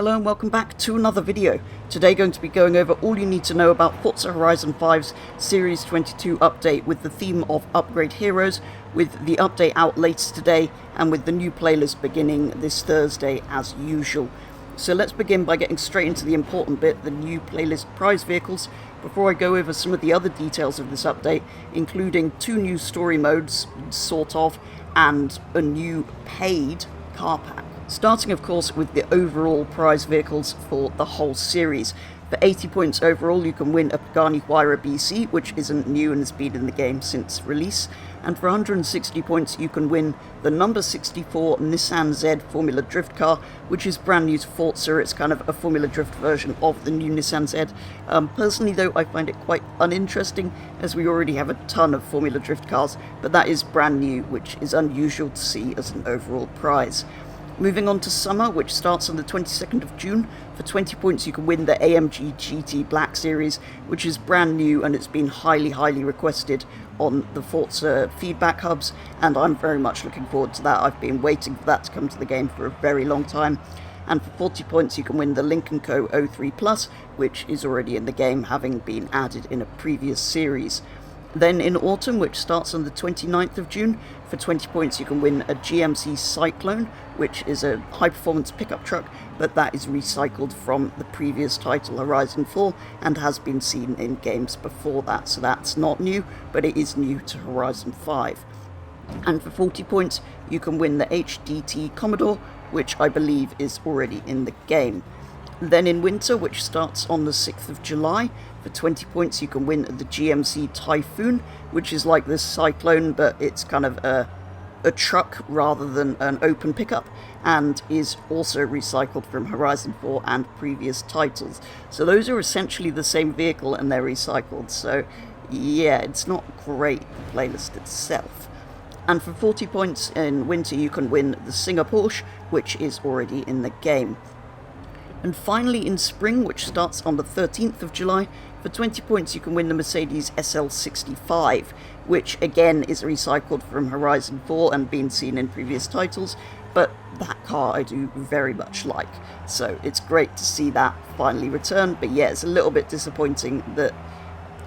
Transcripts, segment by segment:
Hello and welcome back to another video. Today going to be going over all you need to know about Forza Horizon 5's Series 22 update with the theme of Upgrade Heroes, with the update out later today and with the new playlist beginning this Thursday as usual. So let's begin by getting straight into the important bit, the new playlist prize vehicles, before I go over some of the other details of this update, including 2 new story modes, sort of, and a new paid car pack. Starting of course with the overall prize vehicles for the whole series. For 80 points overall you can win a Pagani Huayra BC, which isn't new and has been in the game since release, and for 160 points you can win the number 64 Nissan Z Formula Drift car, which is brand new to Forza. It's kind of a Formula Drift version of the new Nissan Z. Personally though, I find it quite uninteresting as we already have a ton of Formula Drift cars, but that is brand new, which is unusual to see as an overall prize. Moving on to summer, which starts on the 22nd of June. For 20 points you can win the AMG GT Black Series, which is brand new and it's been highly requested on the Forza feedback hubs, and I'm very much looking forward to that. I've been waiting for that to come to the game for a very long time. And for 40 points you can win the Lynk & Co 03 Plus, which is already in the game, having been added in a previous series. Then in autumn, which starts on the 29th of June, for 20 points you can win a GMC Cyclone, which is a high-performance pickup truck, but that is recycled from the previous title, Horizon 4, and has been seen in games before that, so that's not new, but it is new to Horizon 5. And for 40 points you can win the HDT Commodore, which I believe is already in the game. Then in winter, which starts on the 6th of July, for 20 points you can win the GMC Typhoon, which is like this Cyclone, but it's kind of a truck rather than an open pickup, and is also recycled from Horizon 4 and previous titles. So those are essentially the same vehicle and they're recycled, so yeah, it's not great, the playlist itself. And for 40 points in winter you can win the Singer Porsche, which is already in the game. And finally in spring, which starts on the 13th of July, for 20 points you can win the Mercedes SL65, which again is recycled from Horizon 4 and been seen in previous titles, but that car I do very much like. So it's great to see that finally return, but yeah, it's a little bit disappointing that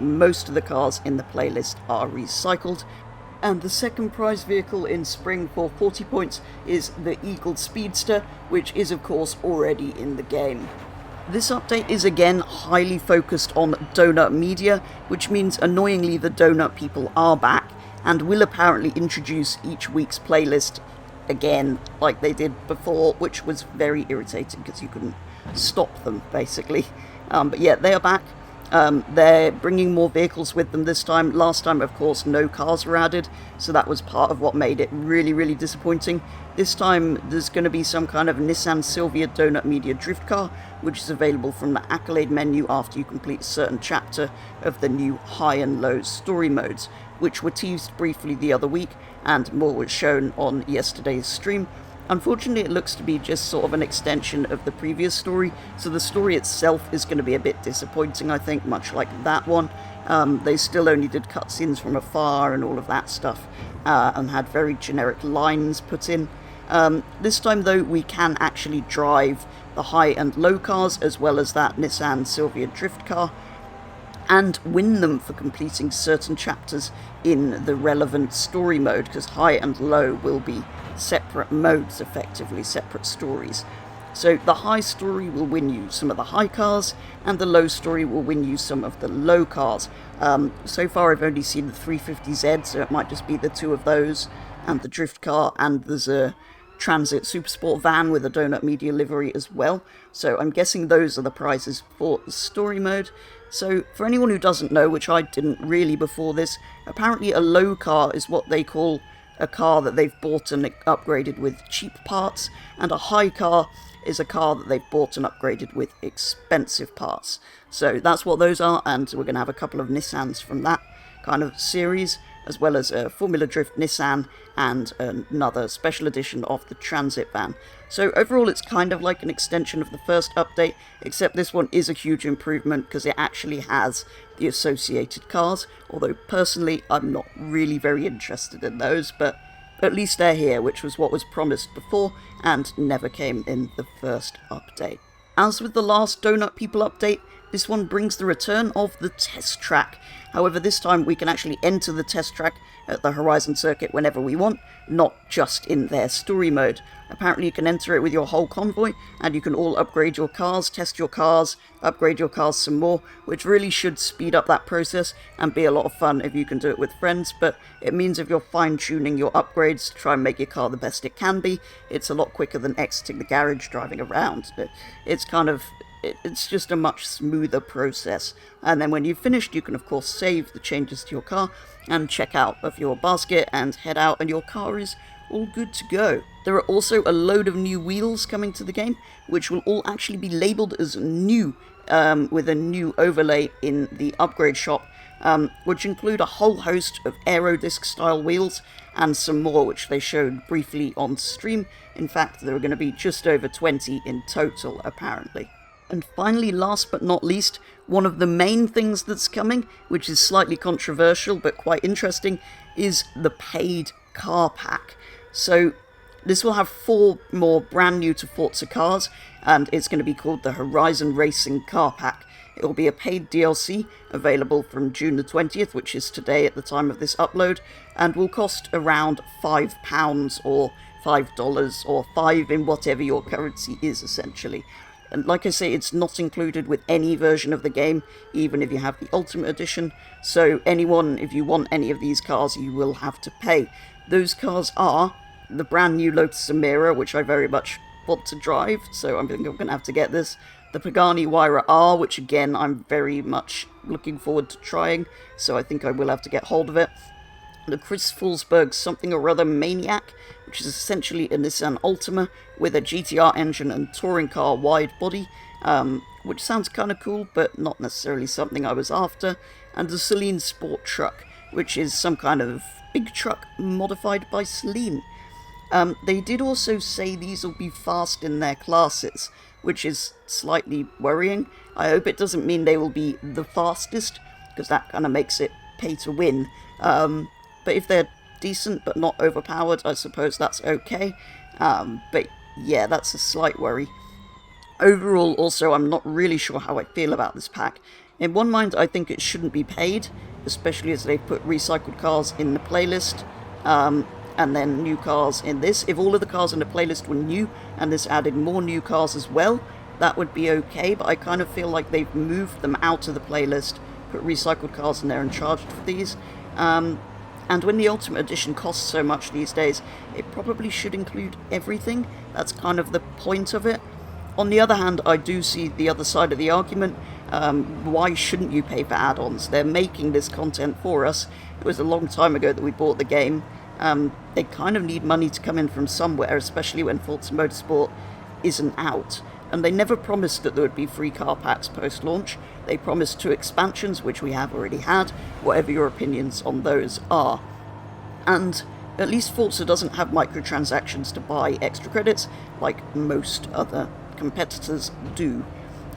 most of the cars in the playlist are recycled. And the second prize vehicle in spring for 40 points is the Eagle Speedster, which is of course already in the game. This update is again highly focused on donut media, which means annoyingly the donut people are back and will apparently introduce each week's playlist again like they did before, which was very irritating because you couldn't stop them basically. But yeah, they are back. They're bringing more vehicles with them this time. Last time, of course, no cars were added, so that was part of what made it really disappointing. This time, there's going to be some kind of Nissan Silvia Donut Media drift car, which is available from the Accolade menu after you complete a certain chapter of the new high and low story modes, which were teased briefly the other week, and more was shown on yesterday's stream. Unfortunately, it looks to be just sort of an extension of the previous story, so the story itself is going to be a bit disappointing, I think, much like that one. They still only did cutscenes from afar and all of that stuff, and had very generic lines put in. This time, though, we can actually drive the high and low cars, as well as that Nissan Silvia drift car, and win them for completing certain chapters in the relevant story mode, because high and low will be separate modes, effectively separate stories. So the high story will win you some of the high cars, and the low story will win you some of the low cars. So far I've only seen the 350Z, so it might just be the 2 of those, and the drift car, and there's a Transit Supersport van with a Donut Media livery as well. So I'm guessing those are the prizes for the story mode. So for anyone who doesn't know, which I didn't really before this, apparently a low car is what they call a car that they've bought and upgraded with cheap parts, and a high car is a car that they've bought and upgraded with expensive parts. So that's what those are, and we're going to have a couple of Nissans from that kind of series, as well as a Formula Drift Nissan and another special edition of the Transit van. So overall it's kind of like an extension of the first update, except this one is a huge improvement because it actually has the associated cars, although personally I'm not really very interested in those, but at least they're here, which was what was promised before and never came in the first update. As with the last Donut People update, this one brings the return of the test track. However, this time we can actually enter the test track at the Horizon circuit whenever we want, not just in their story mode. Apparently you can enter it with your whole convoy, and you can all upgrade your cars, test your cars, upgrade your cars some more, which really should speed up that process and be a lot of fun if you can do it with friends. But it means if you're fine-tuning your upgrades to try and make your car the best it can be, it's a lot quicker than exiting the garage driving around. It's just a much smoother process. And then when you've finished, you can of course save the changes to your car and check out of your basket and head out, and your car is all good to go. There are also a load of new wheels coming to the game, which will all actually be labelled as new, with a new overlay in the upgrade shop, which include a whole host of aerodisc style wheels and some more which they showed briefly on stream. In fact, there are going to be just over 20 in total apparently. And finally, last but not least, one of the main things that's coming, which is slightly controversial but quite interesting, is the paid car pack. So this will have 4 more brand new to Forza cars, and it's going to be called the Horizon Racing Car Pack. It will be a paid DLC available from June the 20th, which is today at the time of this upload, and will cost around £5 or $5 or 5 in whatever your currency is essentially. And like I say, it's not included with any version of the game, even if you have the Ultimate Edition. So anyone, if you want any of these cars, you will have to pay. Those cars are the brand new Lotus Emira, which I very much want to drive, so I think I'm going to have to get this. The Pagani Huayra R, which again, I'm very much looking forward to trying, so I think I will have to get hold of it. The Chris Fulsberg something or other Maniac, which is essentially a Nissan Altima with a GTR engine and touring car wide body, which sounds kind of cool, but not necessarily something I was after. And the Celine Sport Truck, which is some kind of big truck modified by Celine. They did also say these will be fast in their classes, which is slightly worrying. I hope it doesn't mean they will be the fastest, because that kind of makes it pay to win. But if they're decent but not overpowered, I suppose that's okay. But yeah, that's a slight worry. Overall, also, I'm not really sure how I feel about this pack. In one mind, I think it shouldn't be paid, especially as they've put recycled cars in the playlist, and then new cars in this. If all of the cars in the playlist were new, and this added more new cars as well, that would be okay, but I kind of feel like they've moved them out of the playlist, put recycled cars in there and charged for these. And when the Ultimate Edition costs so much these days, it probably should include everything. That's kind of the point of it. On the other hand, I do see the other side of the argument. Why shouldn't you pay for add-ons? They're making this content for us. It was a long time ago that we bought the game. They kind of need money to come in from somewhere, especially when Forza Motorsport isn't out. And they never promised that there would be free car packs post-launch. They promised 2 expansions, which we have already had, whatever your opinions on those are. And at least Forza doesn't have microtransactions to buy extra credits, like most other competitors do.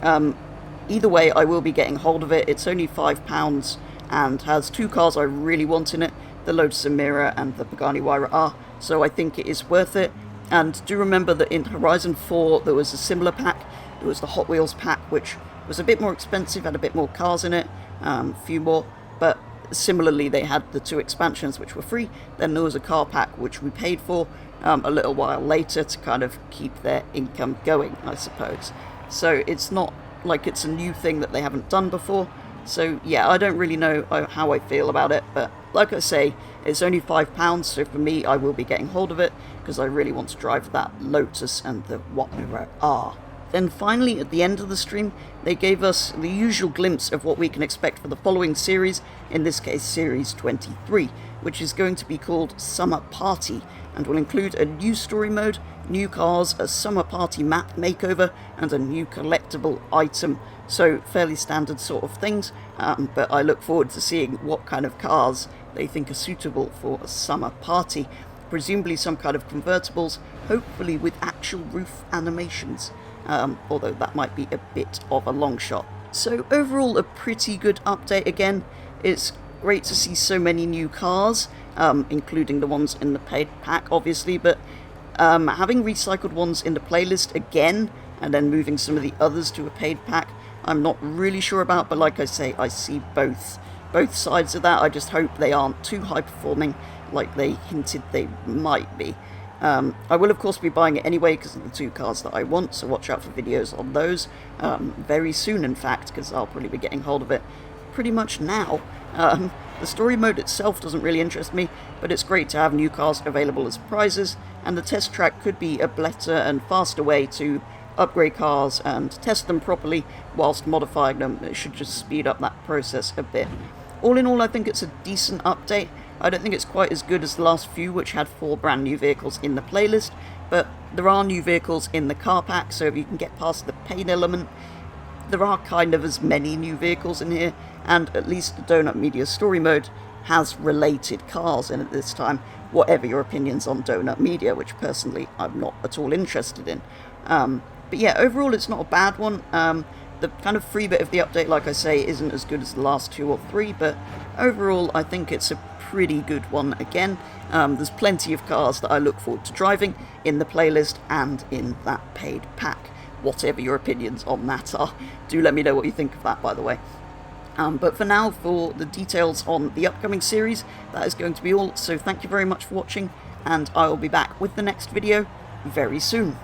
Either way, I will be getting hold of it. It's only £5 and has 2 cars I really want in it, the Lotus Emira and the Pagani Huayra R, so I think it is worth it. And do remember that in Horizon 4 there was a similar pack. There was the Hot Wheels pack, which was a bit more expensive, had a bit more cars in it, a few more, but similarly they had the 2 expansions which were free. Then there was a car pack which we paid for a little while later to kind of keep their income going, I suppose. So it's not like it's a new thing that they haven't done before. So yeah, I don't really know how I feel about it, but like I say, it's only £5, so for me, I will be getting hold of it, because I really want to drive that Lotus and the Huayra R. Then finally, at the end of the stream, they gave us the usual glimpse of what we can expect for the following series, in this case Series 23, which is going to be called Summer Party, and will include a new story mode, new cars, a Summer Party map makeover, and a new collectible item. So fairly standard sort of things, but I look forward to seeing what kind of cars they think are suitable for a summer party. Presumably some kind of convertibles, hopefully with actual roof animations, although that might be a bit of a long shot. So overall, a pretty good update again. It's great to see so many new cars, including the ones in the paid pack obviously, but having recycled ones in the playlist again and then moving some of the others to a paid pack, I'm not really sure about, but like I say, I see both sides of that. I just hope they aren't too high performing like they hinted they might be. I will of course be buying it anyway because of the 2 cars that I want, so watch out for videos on those very soon, in fact, because I'll probably be getting hold of it pretty much now. The story mode itself doesn't really interest me, but it's great to have new cars available as prizes, and the test track could be a better and faster way to upgrade cars and test them properly whilst modifying them. It should just speed up that process a bit. All in all, I think it's a decent update. I don't think it's quite as good as the last few, which had 4 brand new vehicles in the playlist, but there are new vehicles in the car pack, so if you can get past the paid element, there are kind of as many new vehicles in here, and at least the Donut Media story mode has related cars in it this time, whatever your opinions on Donut Media, which personally I'm not at all interested in. But yeah, overall it's not a bad one. The kind of free bit of the update, like I say, isn't as good as the last 2 or 3, but overall I think it's a pretty good one again. There's plenty of cars that I look forward to driving in the playlist and in that paid pack. Whatever your opinions on that are, do let me know what you think of that, by the way. But for now, for the details on the upcoming series, that is going to be all, so thank you very much for watching, and I will be back with the next video very soon.